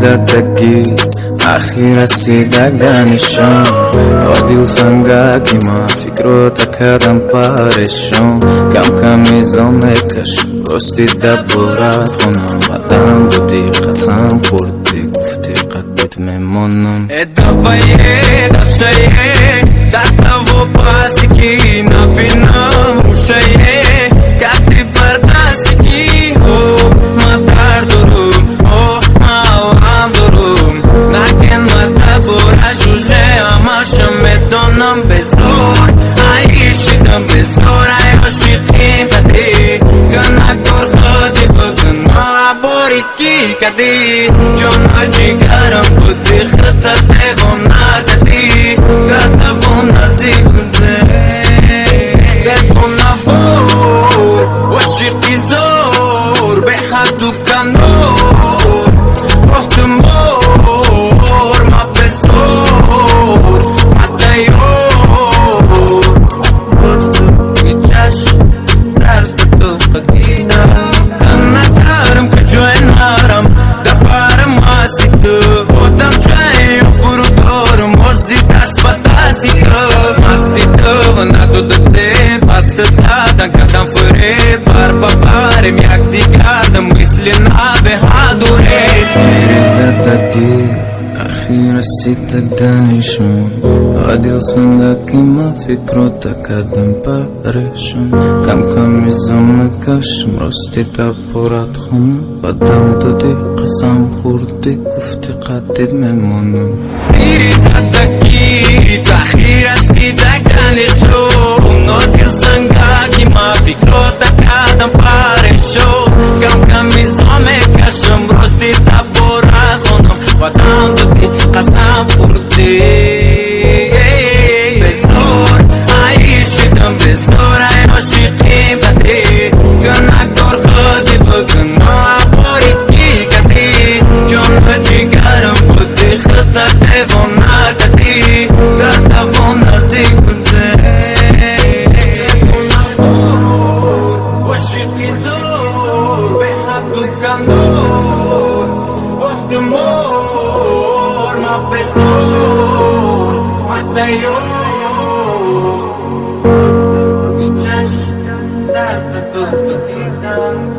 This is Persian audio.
زدگی آخی رسیدگانشون عادل سنگاگی ما فکرو تکردم پارشون کم کمیزم کشم راستی دبورات خونم آدم بودی قسم خوردی گفتی قدت میمونم ادوایه دفشایه تحت و پاسکی نبینم روشایه کتی بردستکی ما دردروم ما هم دروم نکن ما دبورا جوجه اماشم بدونم بزور عیشیدم بزور عیاشیقیم بدی کنکور خودی بگن ما بوریکی کدی جانا جیگرم بودی خطر دیونا دادی کتبونا زیگنده دیونا بور وشیقی زور به حدو کندور وقت مور ما بزور حتی یور بی چشم درد تو فقیدم کن نظرم که جوی نارم دبارم آسی تو بودم چای برو دارم وزی دست با دستی تو مستی تو ندو دته بست زدن کدم فره بار بارم یک دیگردم مثل نبه هادوره میری زدگی آخی رسیدگ دانشون عادل سنگاکی ما فکرو تکردم پارشون کم کمیزم کشم راستی دبورات خونم آدم دادی قسم خوردی گفتی قدت میمونم میری زدگی آخی رسیدگ دانشون عادل سنگاکی ما فکرو تکردم پارشون کم کمیزم کشم راستی دبورات خونم آدم دادی قسم خوردی بزور عیشیدم بزور عیاشیقیم بدی کنکور خودی بگن ما بوریکی کدی جان جیگرم بودی خطر دیونا دادی کتبونا زیگنده وشیقی زور به حدو کندور وقت مور ما بزور حتی یور بی چشم درد تو بگیدم